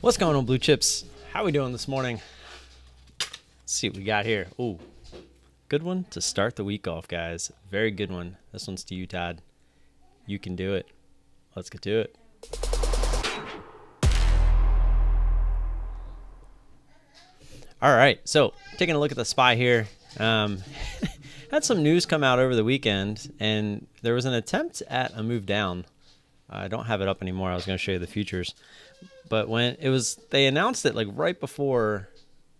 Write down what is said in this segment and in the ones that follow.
What's going on, Blue Chips? How we doing this morning? Let's see what we got here. Ooh, good one to start the week off, guys. Very good one. This one's to you, Todd. You can do it. Let's get to it. All right, so taking a look at the SPY here. Had some news come out over the weekend, and there was an attempt at a move down. I don't have it up anymore. I was going to show you the futures. But when it was, they announced it like right before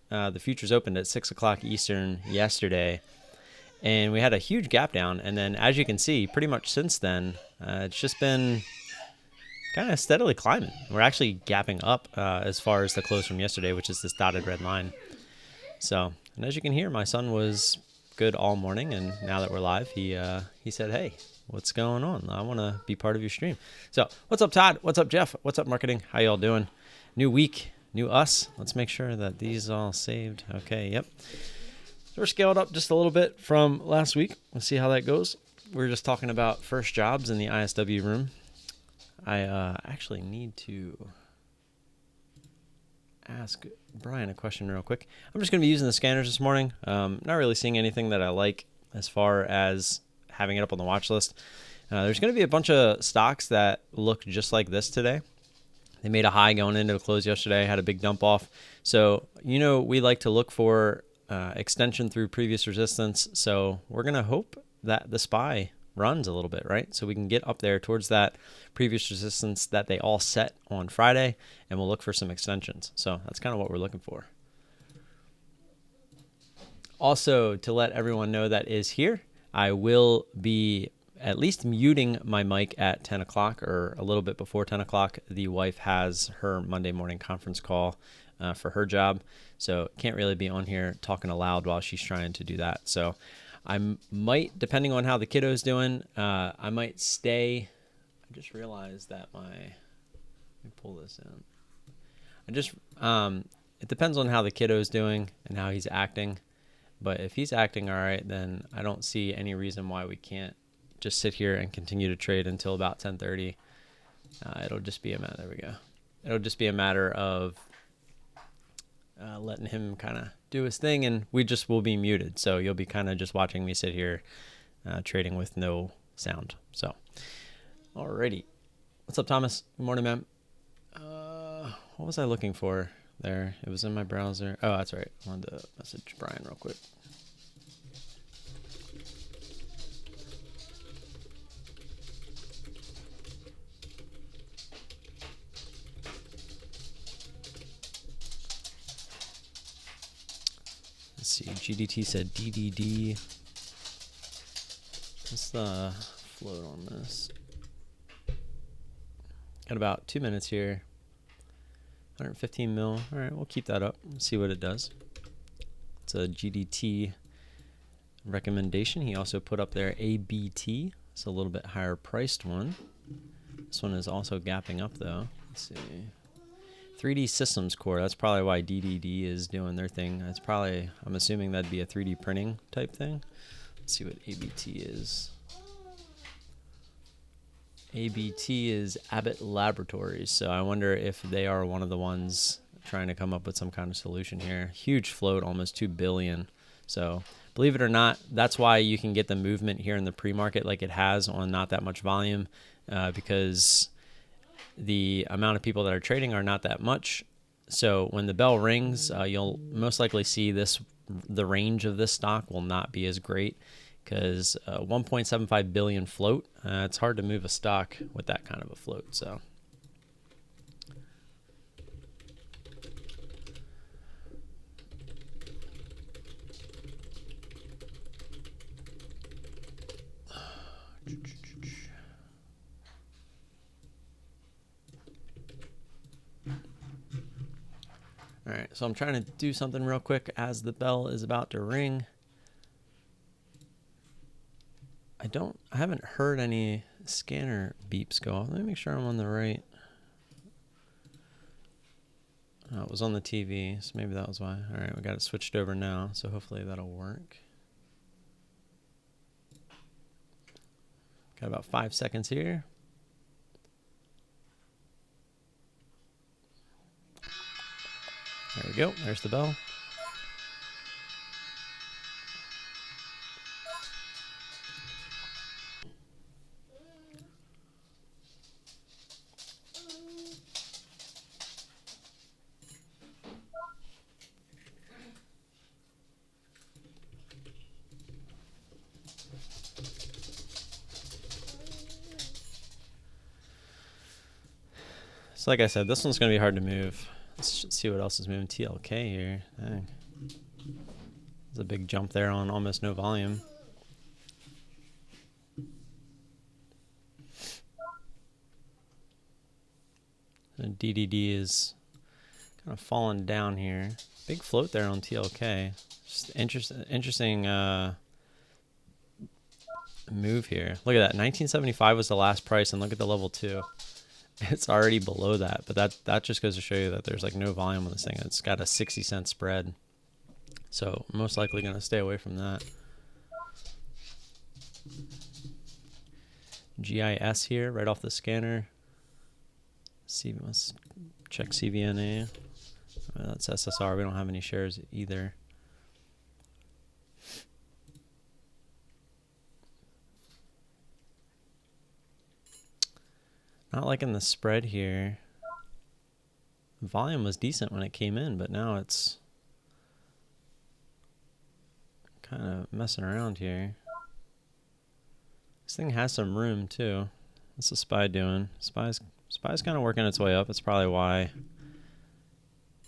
the futures opened at 6 o'clock Eastern yesterday. And we had a huge gap down. And then, as you can see, pretty much since then, it's just been kind of steadily climbing. We're actually gapping up as far as the close from yesterday, which is this dotted red line. So, and as you can hear, my son was good all morning. And now that we're live, he said, hey, what's going on? I want to be part of your stream. So what's up, Todd? What's up, Jeff? What's up, marketing? How y'all doing? New week, new us. Let's make sure that these all saved. Okay, yep. So we're scaled up just a little bit from last week. Let's see how that goes. We were just talking about first jobs in the ISW room. I actually need to ask Brian a question real quick. I'm just going to be using the scanners this morning. Not really seeing anything that I like as far as having it up on the watch list. There's going to be a bunch of stocks that look just like this today. They made a high going into a close yesterday, had a big dump off. So, we like to look for extension through previous resistance. So we're going to hope that the SPY runs a little bit, right? So we can get up there towards that previous resistance that they all set on Friday, and we'll look for some extensions. So that's kind of what we're looking for. Also, to let everyone know that is here, I will be at least muting my mic at 10 o'clock or a little bit before 10 o'clock. The wife has her Monday morning conference call for her job, so can't really be on here talking aloud while she's trying to do that. So I might, depending on how the kiddo's doing, I might stay. I just realized that let me pull this in. It depends on how the kiddo's doing and how he's acting. But if he's acting all right, then I don't see any reason why we can't just sit here and continue to trade until about 10:30. It'll just be a matter. There we go. It'll just be a matter of letting him kind of do his thing, and we just will be muted. So you'll be kind of just watching me sit here trading with no sound. So, alrighty. What's up, Thomas? Good morning, man. What was I looking for there? It was in my browser. Oh, that's right. I wanted to message Brian real quick. Let's see. GDT said DDD. What's the float on this? Got about 2 minutes here. 115 mil. All right, we'll keep that up. Let's see what it does. It's a GDT recommendation. He also put up there ABT. It's a little bit higher priced one. This one is also gapping up though. Let's see. 3D Systems Core. That's probably why DDD is doing their thing. That's probably, I'm assuming that'd be a 3D printing type thing. Let's see what ABT is. ABT is Abbott Laboratories, so I wonder if they are one of the ones trying to come up with some kind of solution here. Huge float, almost 2 billion. So believe it or not, that's why you can get the movement here in the pre-market like it has on not that much volume, because the amount of people that are trading are not that much. So when the bell rings, you'll most likely see the range of this stock will not be as great, because 1.75 billion float, it's hard to move a stock with that kind of a float. So all right, so I'm trying to do something real quick as the bell is about to ring. I haven't heard any scanner beeps go off. Let me make sure I'm on the right. Oh, it was on the TV, so maybe that was why. All right, we got it switched over now, so hopefully that'll work. Got about 5 seconds here. go. There's the bell. So like I said, this one's going to be hard to move. Let's see what else is moving. TLK here. Dang. There's a big jump there on almost no volume. And DDD is kind of falling down here. Big float there on TLK. Just interesting move here. Look at that. 1975 was the last price, and look at the level 2. It's already below that, but that just goes to show you that there's like no volume on this thing. It's got a 60-cent spread, so most likely going to stay away from that. GIS here, right off the scanner. Let's check CVNA. That's SSR. We don't have any shares either. Not liking the spread here. Volume was decent when it came in, but now it's kind of messing around here. This thing has some room too. What's the SPY doing? SPY's kind of working its way up. It's probably why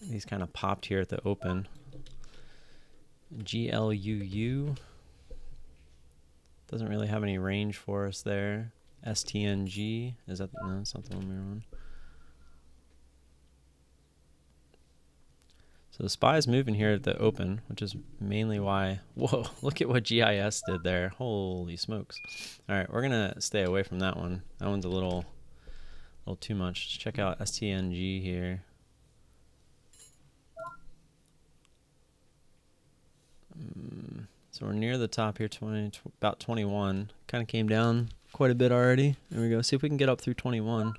these kind of popped here at the open. GLUU doesn't really have any range for us there. STNG, is that, no, that's not the one we were on. So the SPY is moving here at the open, which is mainly why, whoa, look at what GIS did there. Holy smokes. All right, we're gonna stay away from that one. That one's a little too much. Let's check out STNG here. So we're near the top here, about 21. Kind of came down quite a bit already. There we go. See if we can get up through 21.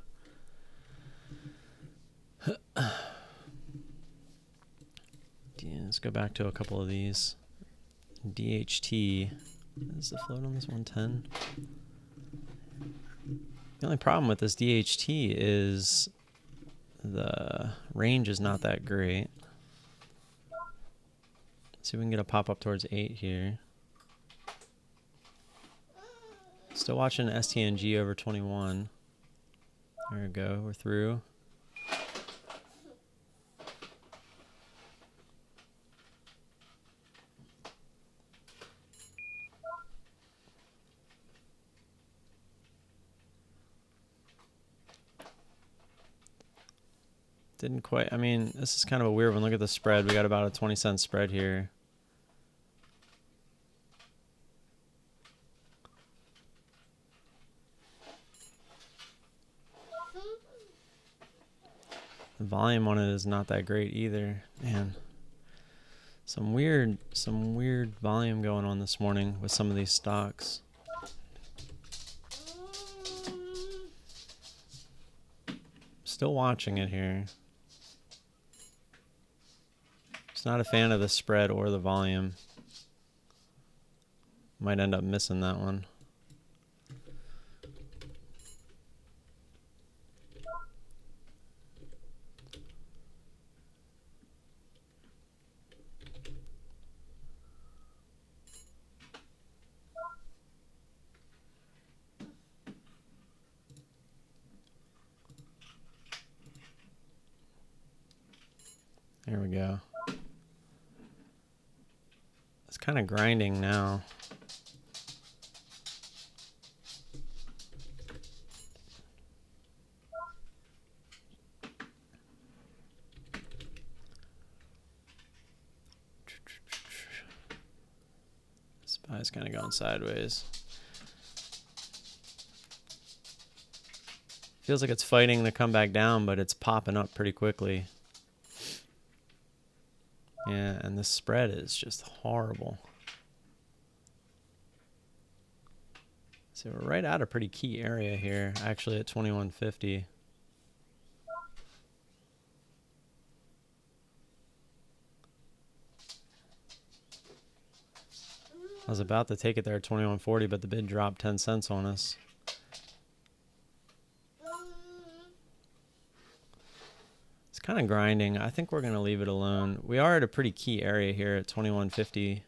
Let's go back to a couple of these. DHT. Is the float on this 110? The only problem with this DHT is the range is not that great. Let's see if we can get a pop up towards 8 here. Still watching STNG over 21. There we go. We're through. Didn't quite, I mean, this is kind of a weird one. Look at the spread. We got about a 20-cent spread here. The volume on it is not that great either. Man, some weird volume going on this morning with some of these stocks. Still watching it here. Just not a fan of the spread or the volume. Might end up missing that one. There we go. It's kind of grinding now. SPY's kind of going sideways. Feels like it's fighting to come back down, but it's popping up pretty quickly. Yeah, and the spread is just horrible. So we're right at a pretty key area here, actually at 2150. was about to take it there at 21.40, but the bid dropped 10 cents on us. It's kind of grinding. I think we're going to leave it alone. We are at a pretty key area here at 21.50.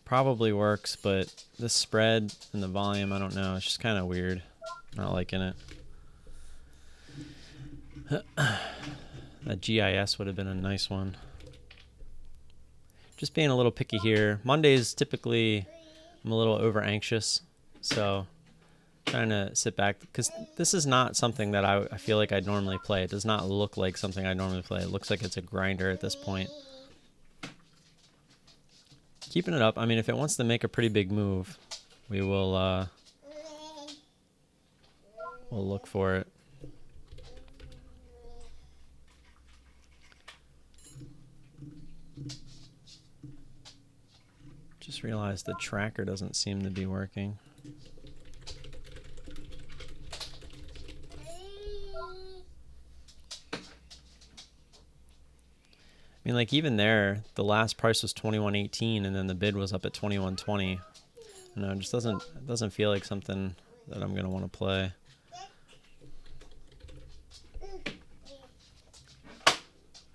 Probably works, but this spread and the volume, I don't know. It's just kind of weird. Not liking it. That GIS would have been a nice one. Just being a little picky here. Mondays, typically, I'm a little over anxious. So, trying to sit back. Because this is not something that I feel like I'd normally play. It does not look like something I normally play. It looks like it's a grinder at this point. Keeping it up. I mean, if it wants to make a pretty big move, we will we'll look for it. Just realized the tracker doesn't seem to be working. I mean, like even there, the last price was 21.18, and then the bid was up at 21.20. No, it just doesn't feel like something that I'm gonna want to play.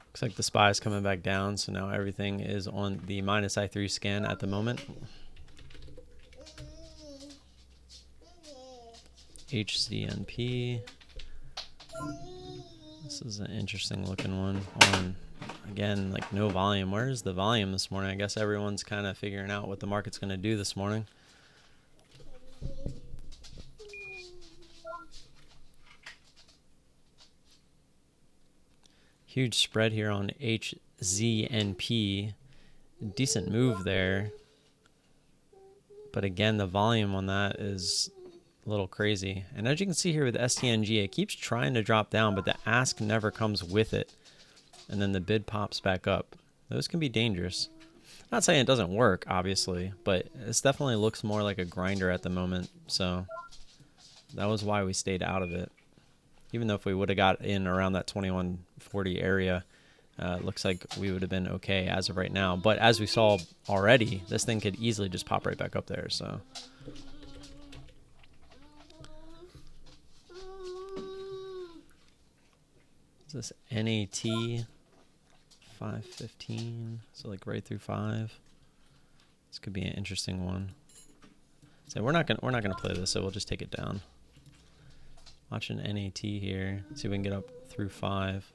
Looks like the SPY is coming back down, so now everything is on the minus I3 scan at the moment. HCNP. This is an interesting looking one. On again, like no volume. Where's the volume this morning? I guess everyone's kind of figuring out what the market's going to do this morning. Huge spread here on HZNP. Decent move there. But again, the volume on that is a little crazy. And as you can see here with STNG, it keeps trying to drop down, but the ask never comes with it. And then the bid pops back up. Those can be dangerous. Not saying it doesn't work, obviously, but this definitely looks more like a grinder at the moment. So that was why we stayed out of it. Even though if we would have got in around that 21.40 area, it looks like we would have been okay as of right now. But as we saw already, this thing could easily just pop right back up there. So is this NAT 515? So like right through 5. This could be an interesting one. So we're not gonna play this, so we'll just take it down. Watching NAT here. See if we can get up through 5.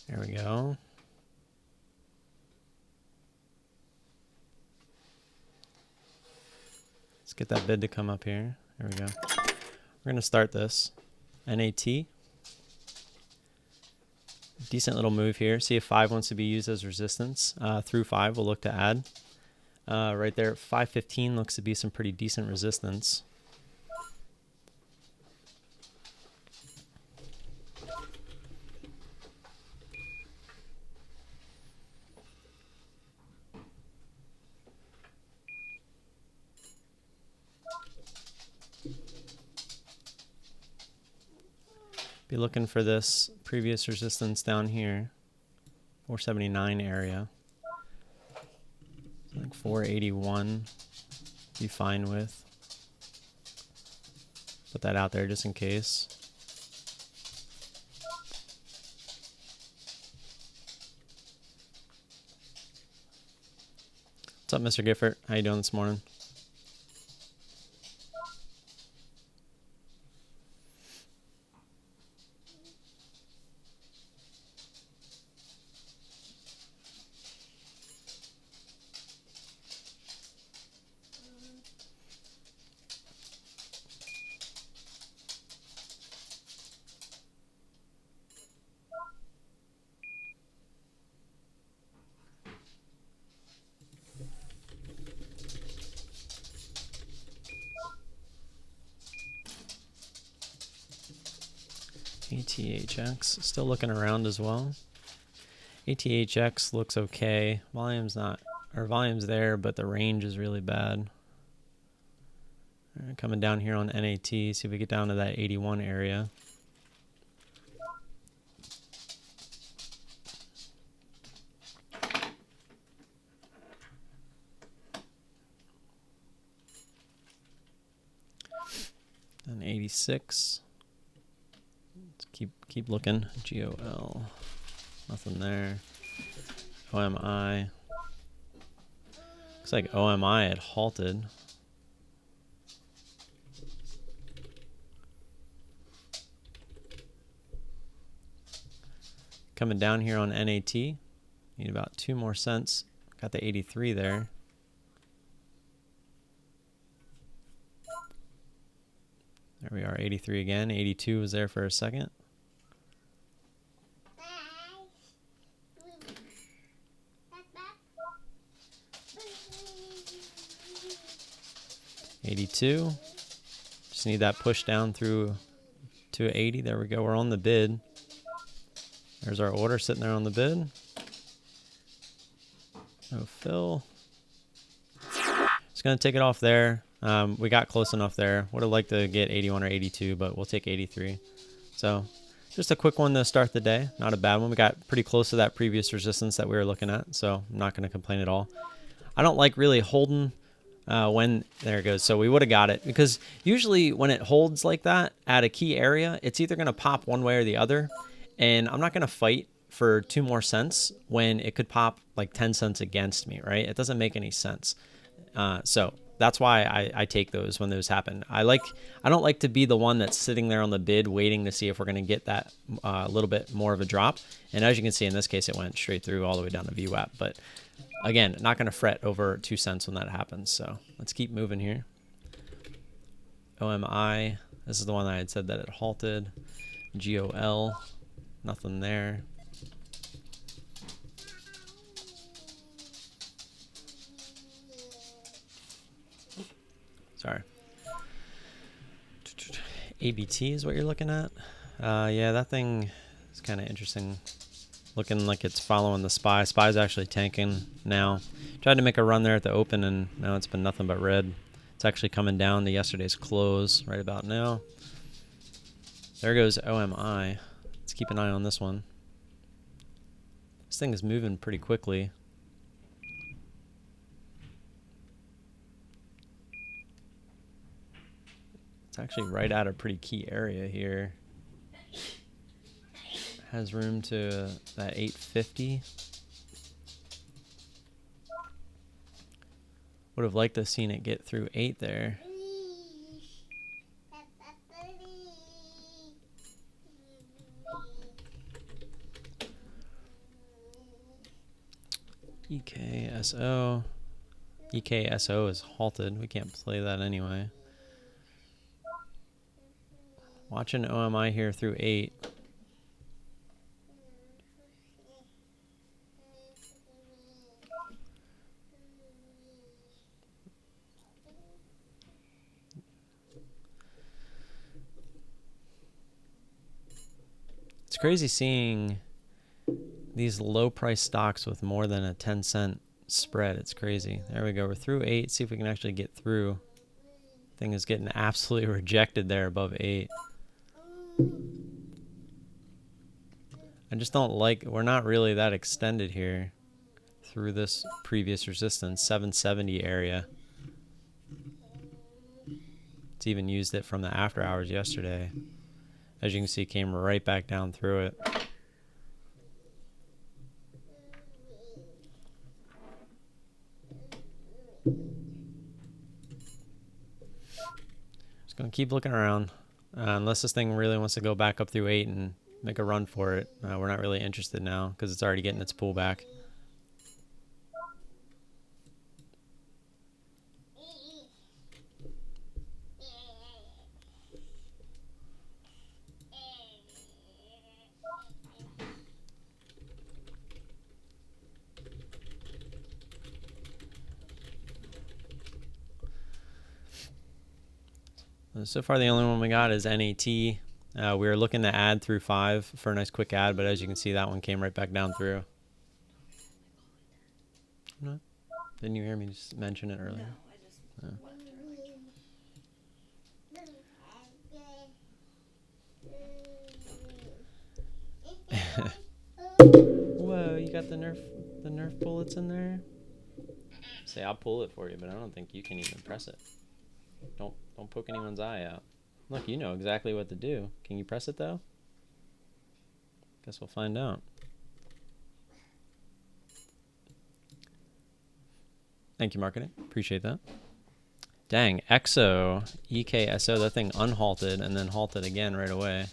There we go. Let's get that bid to come up here. There we go. We're going to start this. NAT. Decent little move here. See if 5 wants to be used as resistance. Through 5 we'll look to add. Right there at 515 looks to be some pretty decent resistance. Be looking for this previous resistance down here, 479 area. I think 481 be fine with. Put that out there just in case. What's up, Mr. Gifford? How you doing this morning? ATHX still looking around as well. ATHX looks okay. Volume's not, or volume's there, but the range is really bad. Coming down here on NAT, see if we get down to that 81 area. And 86. Let's keep looking. GOL. Nothing there. OMI. Looks like OMI had halted. Coming down here on NAT. Need about 2 more cents. Got the 83 there. There we are, 83 again. 82 was there for a second. $82. Just need that push down through to 80. There we go. We're on the bid. There's our order sitting there on the bid. No fill. Just going to take it off there. We got close enough there. Would have liked to get 81 or 82, but we'll take 83. So just a quick one to start the day. Not a bad one. We got pretty close to that previous resistance that we were looking at, so I'm not going to complain at all. I don't like really holding when, there it goes. So we would have got it, because usually when it holds like that at a key area, it's either going to pop one way or the other. And I'm not going to fight for 2 more cents when it could pop like 10 cents against me, right? It doesn't make any sense. So that's why I take those when those happen. I don't like to be the one that's sitting there on the bid waiting to see if we're going to get that little bit more of a drop. And as you can see, in this case, it went straight through all the way down to VWAP. But again, not going to fret over 2 cents when that happens. So let's keep moving here. OMI, this is the one I had said that it halted. GOL, nothing there. Sorry. ABT is what you're looking at. Yeah, that thing is kind of interesting. Looking like it's following the SPY. SPY's actually tanking now. Tried to make a run there at the open, and now it's been nothing but red. It's actually coming down to yesterday's close right about now. There goes OMI. Let's keep an eye on this one. This thing is moving pretty quickly. It's actually right at a pretty key area here. Has room to that 850. Would have liked to have seen it get through 8 there. EKSO. EKSO is halted. We can't play that anyway. Watching OMI here through 8. It's crazy seeing these low price stocks with more than a 10-cent spread. It's crazy. There we go. We're through 8. See if we can actually get through. Thing is getting absolutely rejected there above 8. I just don't like, we're not really that extended here through this previous resistance, 770 area. It's even used it from the after hours yesterday. As you can see, it came right back down through it. Just gonna keep looking around. Unless this thing really wants to go back up through 8 and make a run for it. We're not really interested now because it's already getting its pullback. So far the only one we got is NAT. We were looking to add through 5 for a nice quick add, but as you can see, that one came right back down through. No? Didn't you hear me just mention it earlier? No, I just Whoa, you got the Nerf bullets in there? Say I'll pull it for you, but I don't think you can even press it. Don't poke anyone's eye out. Look, you know exactly what to do. Can you press it though? Guess we'll find out. Thank you, marketing. Appreciate that. Dang, EKSO, that thing unhalted and then halted again right away.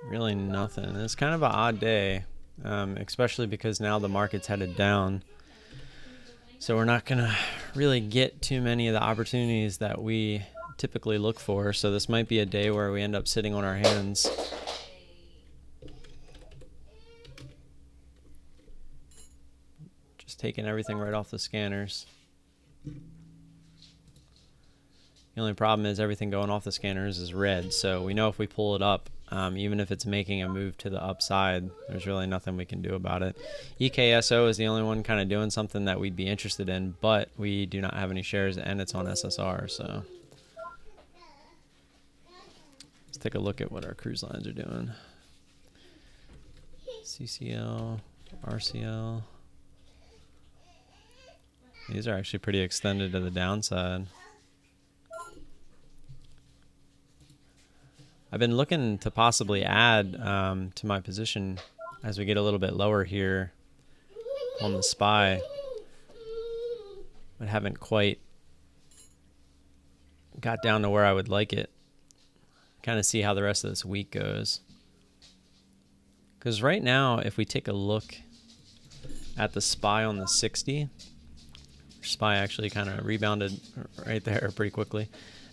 Really nothing. It's kind of an odd day, especially because now the market's headed down. So we're not going to really get too many of the opportunities that we typically look for. So this might be a day where we end up sitting on our hands. Just taking everything right off the scanners. The only problem is everything going off the scanners is red. So we know if we pull it up, even if it's making a move to the upside, there's really nothing we can do about it. EKSO is the only one kind of doing something that we'd be interested in, but we do not have any shares and it's on SSR. So let's take a look at what our cruise lines are doing. CCL, RCL. These are actually pretty extended to the downside. I've been looking to possibly add to my position as we get a little bit lower here on the SPY, but haven't quite got down to where I would like it. Kind of see how the rest of this week goes. Because right now, if we take a look at the SPY on the 60, SPY actually kind of rebounded right there pretty quickly.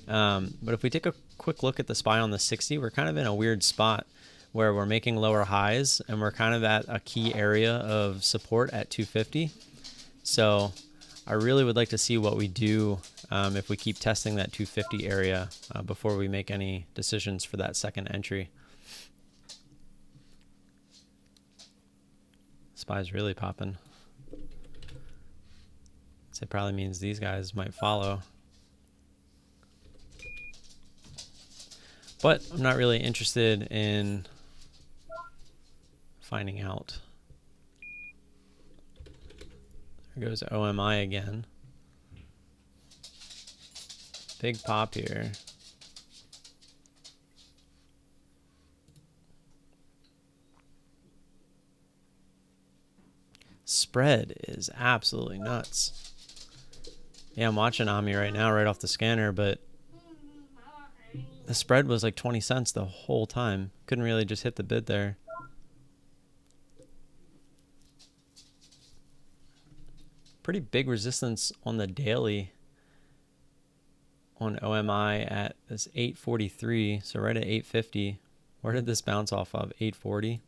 But if we take a quick look at the SPY on the 60, we're kind of in a weird spot where we're making lower highs and we're kind of at a key area of support at 250. So I really would like to see what we do if we keep testing that 250 area before we make any decisions for that second entry. SPY's really popping. So it probably means these guys might follow. But I'm not really interested in finding out. There goes OMI again. Big pop here. Spread is absolutely nuts. Yeah, I'm watching Ami right now, right off the scanner, but the spread was like 20 cents the whole time. Couldn't really just hit the bid there. Pretty big resistance on the daily on OMI at this 843, so right at 850. Where did this bounce off of? 840.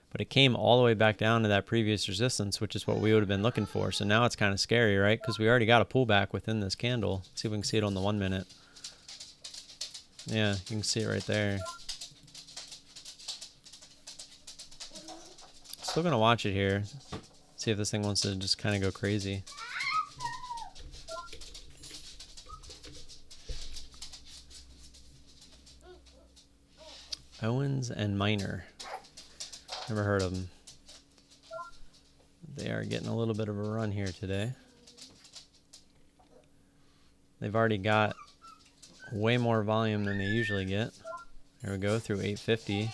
But it came all the way back down to that previous resistance, which is what we would have been looking for. So now it's kind of scary, right? Because we already got a pullback within this candle. Let's see if we can see it on the 1 minute. Yeah, you can see it right there. Still going to watch it here. See if this thing wants to just kind of go crazy. Owens and Minor. Never heard of them. They are getting a little bit of a run here today. They've already got way more volume than they usually get. There we go, through 850.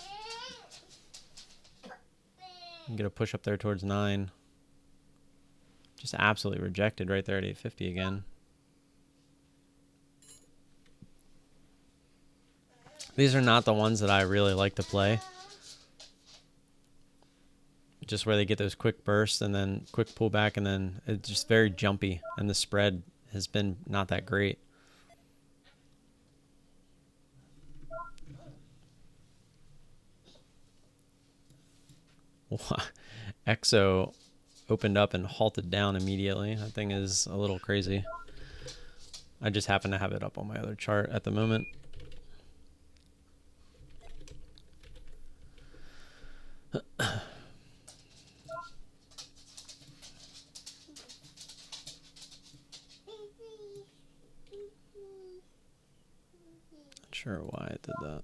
Get a push up there towards 9. Just absolutely rejected right there at 850 again. These are not the ones that I really like to play. Just where they get those quick bursts and then quick pullback, and then it's just very jumpy, and the spread has been not that great. EXO opened up and halted down immediately. That thing is a little crazy. I just happen to have it up on my other chart at the moment. Not sure why it did that.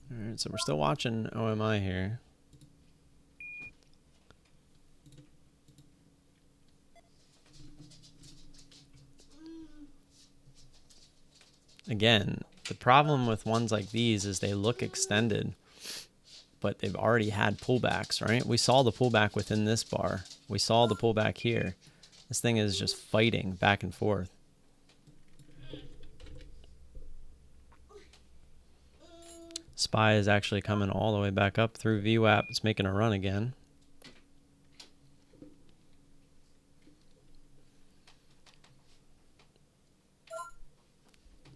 All right, so we're still watching OMI here. Again, the problem with ones like these is they look extended, but they've already had pullbacks, right? We saw the pullback within this bar. We saw the pullback here. This thing is just fighting back and forth. SPY is actually coming all the way back up through VWAP. It's making a run again.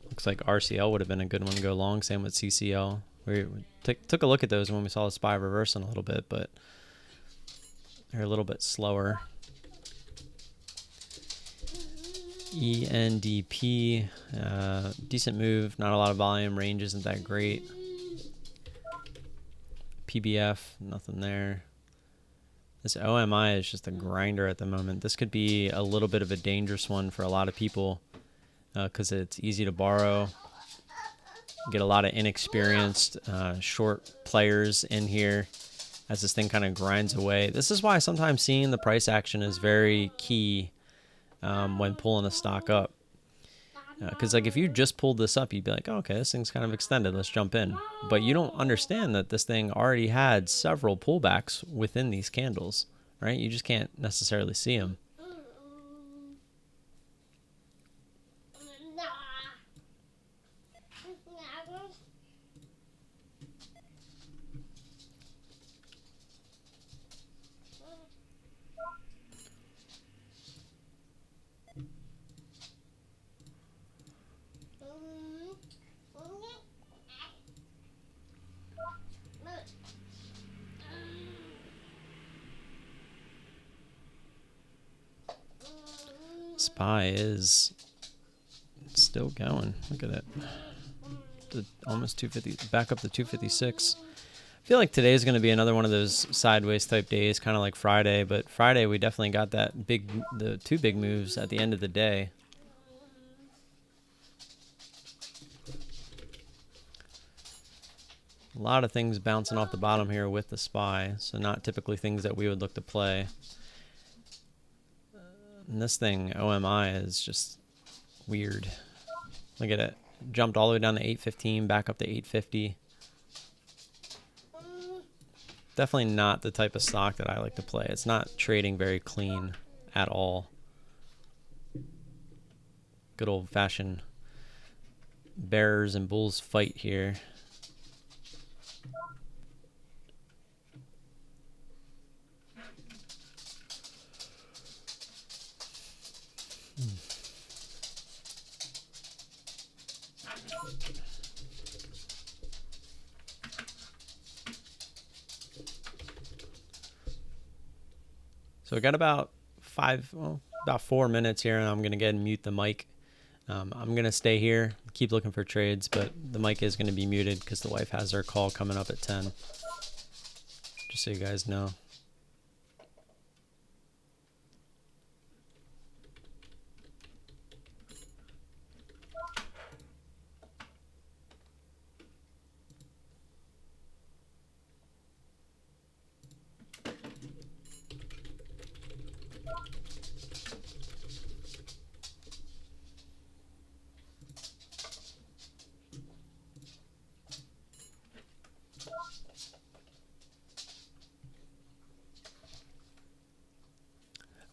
Looks like RCL would have been a good one to go long. Same with CCL. We took a look at those when we saw the SPY reversing a little bit, but they're a little bit slower. ENDP, decent move, not a lot of volume, range isn't that great. PBF, nothing there. This OMI is just a grinder at the moment. This could be a little bit of a dangerous one for a lot of people because it's easy to borrow. Get a lot of inexperienced short players in here as this thing kind of grinds away. This is why sometimes seeing the price action is very key when pulling a stock up. Because like if you just pulled this up, you'd be like, oh, okay, this thing's kind of extended, let's jump in. But you don't understand that this thing already had several pullbacks within these candles, right? You just can't necessarily see them. SPY is still going. Look at it. Almost 250, back up to 256. I feel like today is going to be another one of those sideways type days, kind of like Friday. But Friday we definitely got the two big moves at the end of the day. A lot of things bouncing off the bottom here with the SPY, so not typically things that we would look to play. And this thing, OMI, is just weird. Look at it. Jumped all the way down to 815, back up to 850. Definitely not the type of stock that I like to play. It's not trading very clean at all. Good old-fashioned bears and bulls fight here. So we got about 4 minutes here, and I'm going to go ahead and mute the mic. I'm going to stay here, keep looking for trades, but the mic is going to be muted because the wife has her call coming up at 10. Just so you guys know.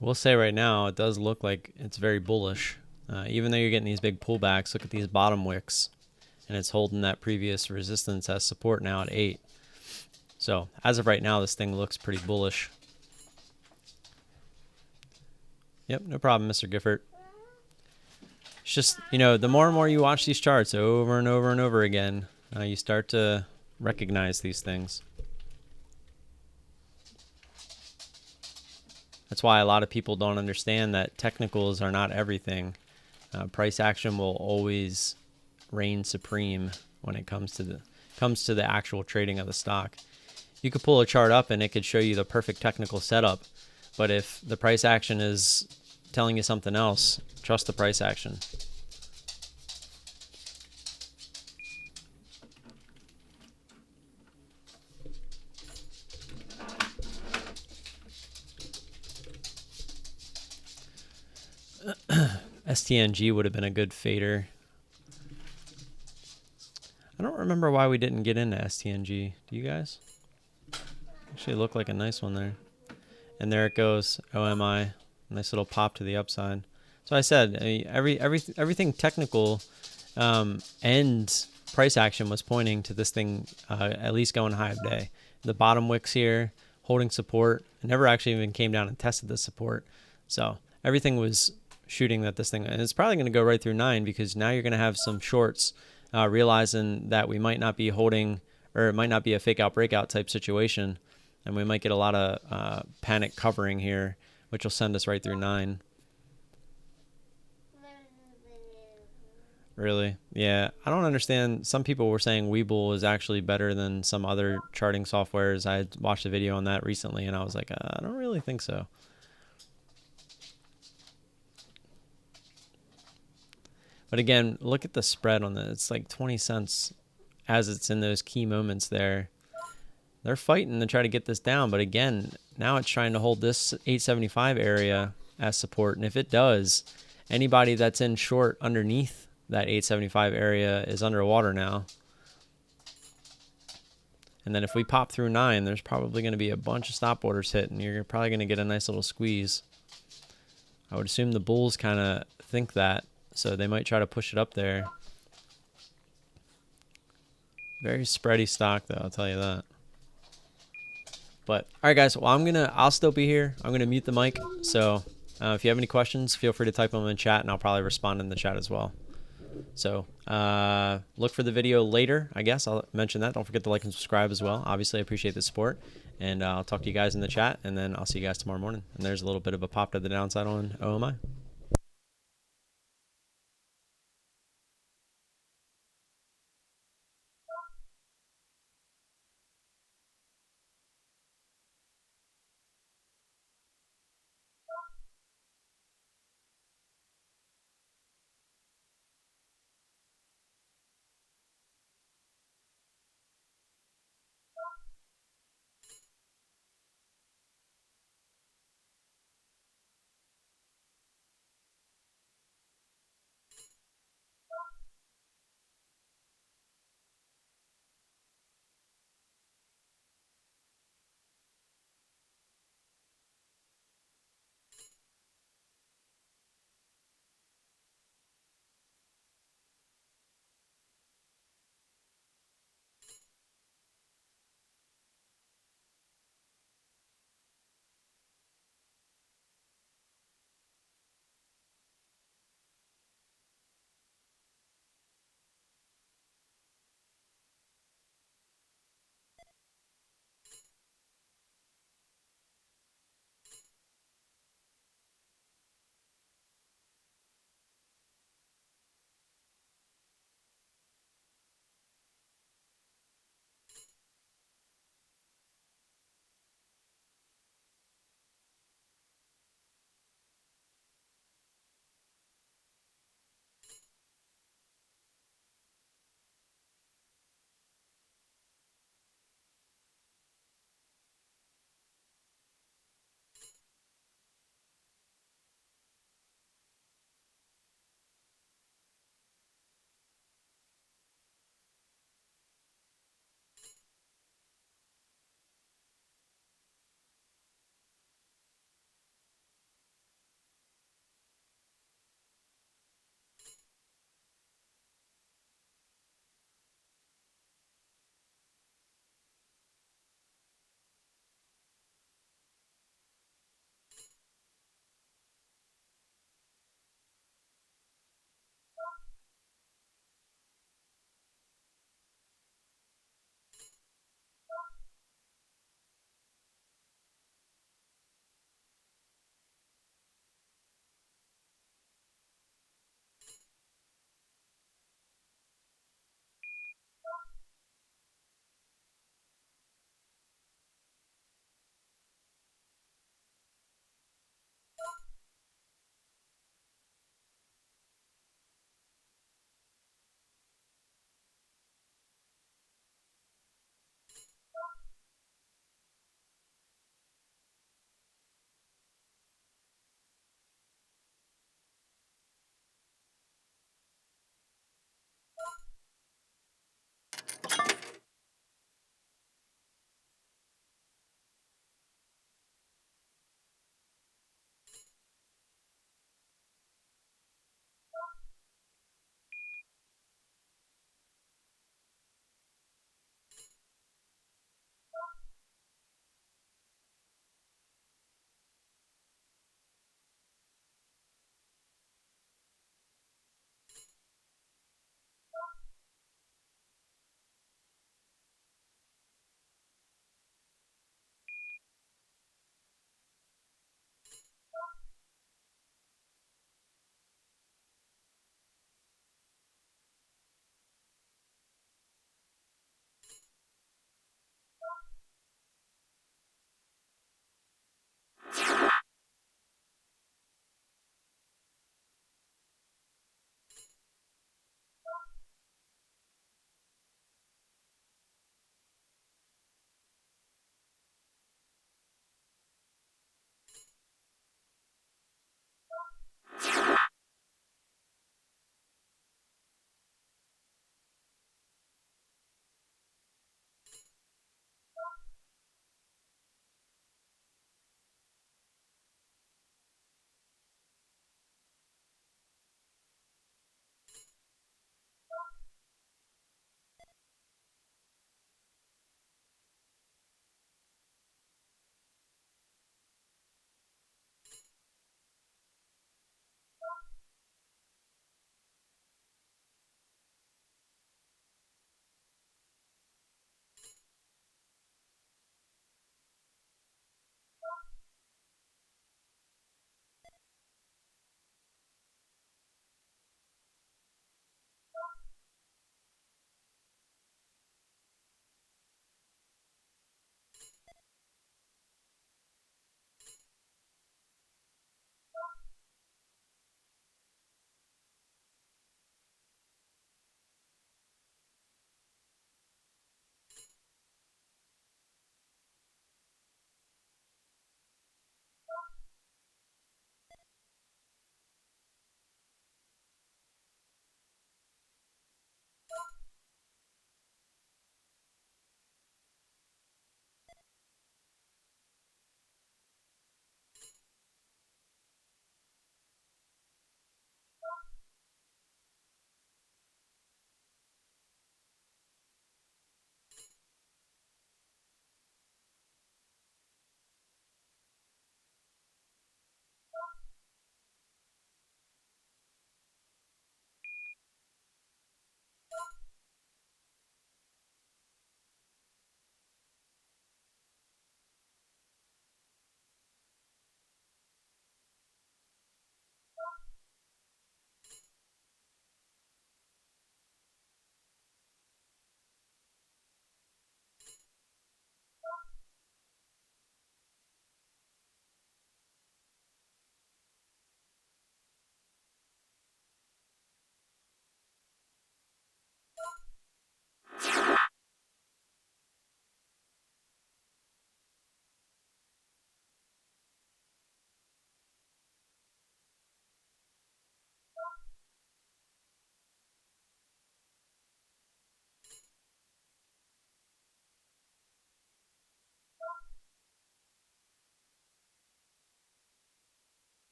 We'll say right now, it does look like it's very bullish. Even though you're getting these big pullbacks, look at these bottom wicks. And it's holding that previous resistance as support now at 8. So as of right now, this thing looks pretty bullish. Yep, no problem, Mr. Gifford. It's just, you know, the more and more you watch these charts over and over and over again, you start to recognize these things. That's why a lot of people don't understand that technicals are not everything. Price action will always reign supreme when it comes to the actual trading of the stock. You could pull a chart up and it could show you the perfect technical setup, but if the price action is telling you something else, trust the price action. STNG would have been a good fader. I don't remember why we didn't get into STNG. Do you guys? Actually looked like a nice one there. And there it goes, OMI. Nice little pop to the upside. So I said, everything technical and price action was pointing to this thing at least going high of day. The bottom wicks here, holding support. It never actually even came down and tested the support. So everything was shooting that this thing, and it's probably going to go right through 9 because now you're going to have some shorts realizing that we might not be holding, or it might not be a fake out breakout type situation. And we might get a lot of panic covering here, which will send us right through 9. Really? Yeah. I don't understand. Some people were saying Webull is actually better than some other charting softwares. I watched a video on that recently, and I was like, I don't really think so. But again, look at the spread on this. It's like 20 cents as it's in those key moments there. They're fighting to try to get this down, but again, now it's trying to hold this 875 area as support. And if it does, anybody that's in short underneath that 875 area is underwater now. And then if we pop through 9, there's probably going to be a bunch of stop orders hit, and you're probably going to get a nice little squeeze. I would assume the bulls kind of think that, so they might try to push it up there. Very spready stock, though, I'll tell you that. But all right, guys, well, I'll still be here. I'm gonna mute the mic. So if you have any questions, feel free to type them in the chat, and I'll probably respond in the chat as well. So look for the video later, I guess. I'll mention that. Don't forget to like and subscribe as well. Obviously, I appreciate the support, and I'll talk to you guys in the chat, and then I'll see you guys tomorrow morning. And there's a little bit of a pop to the downside on OMI.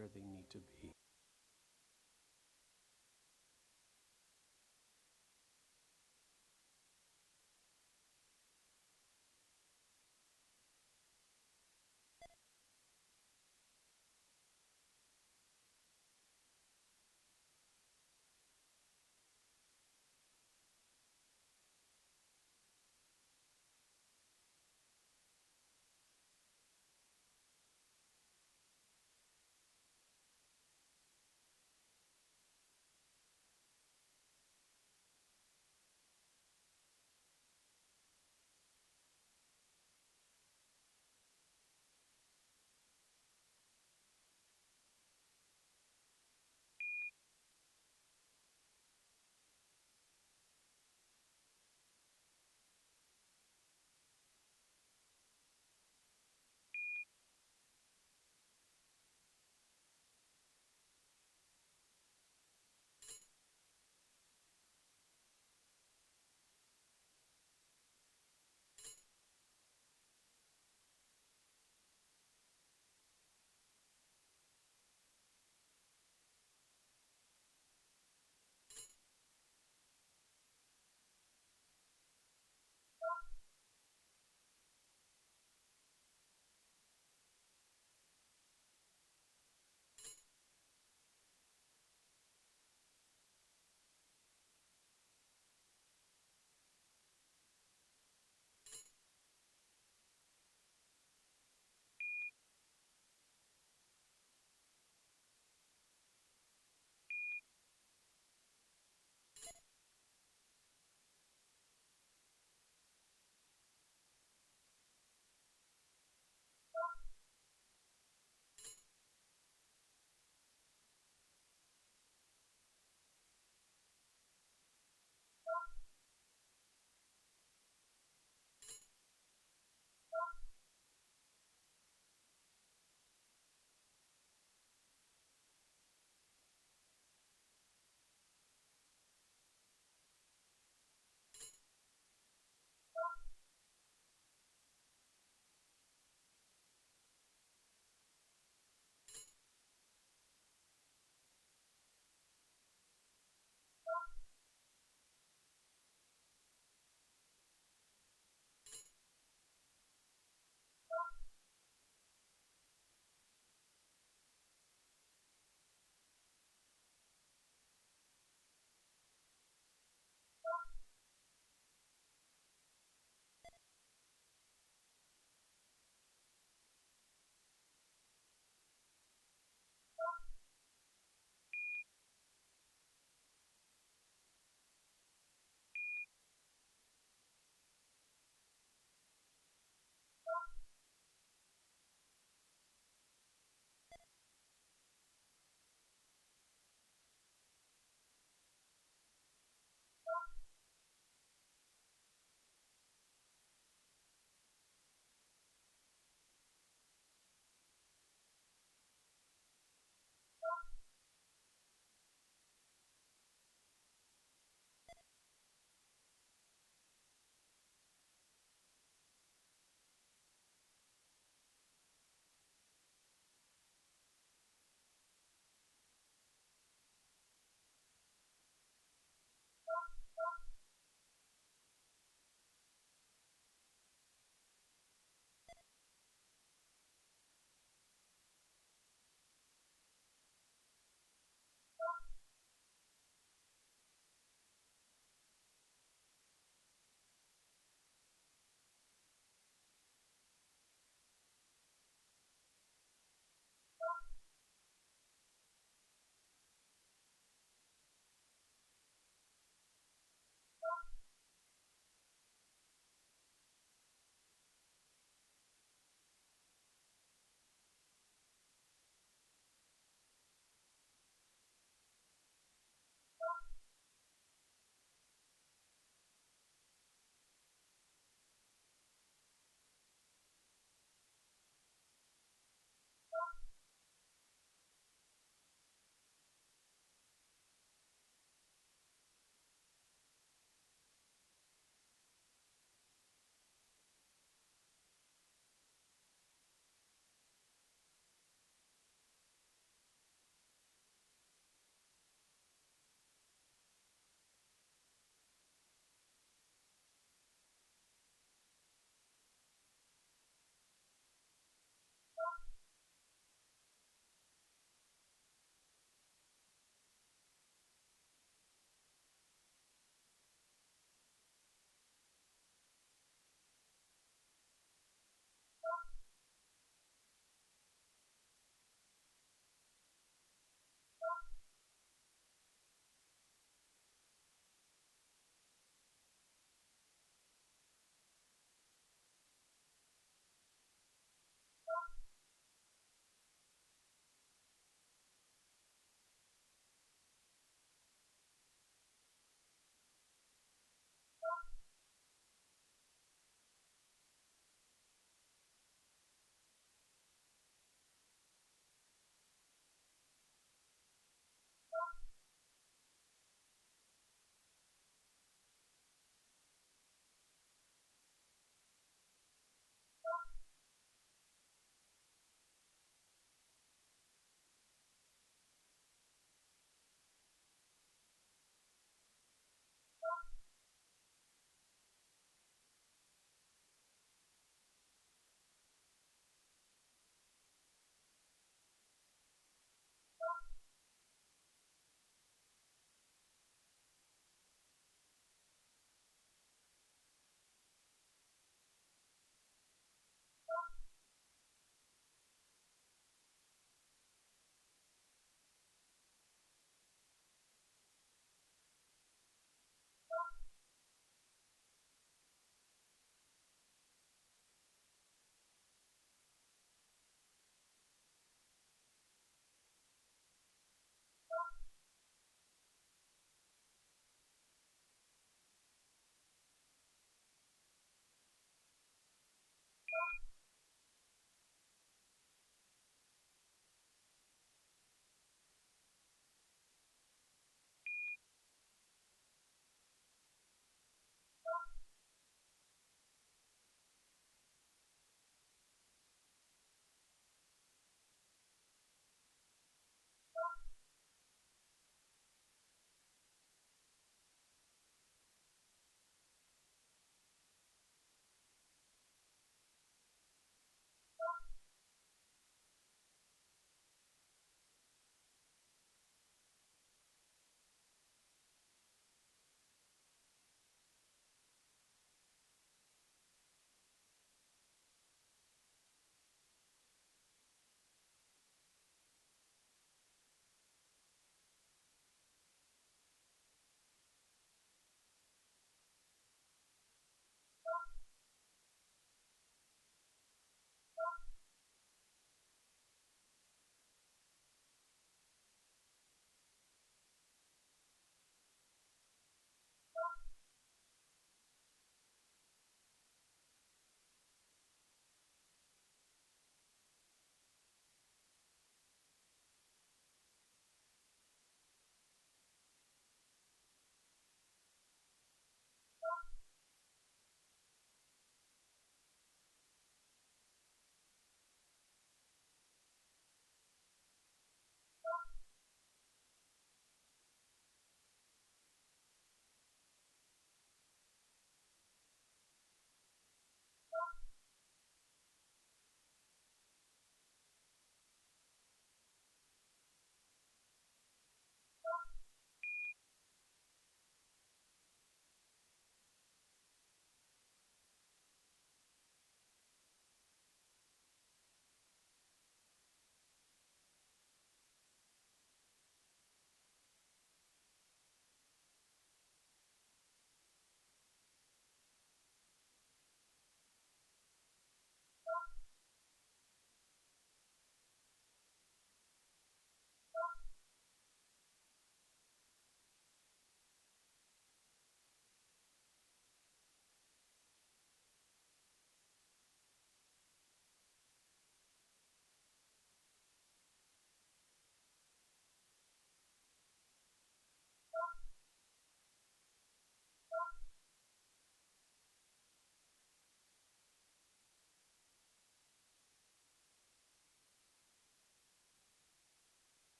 where they need to be.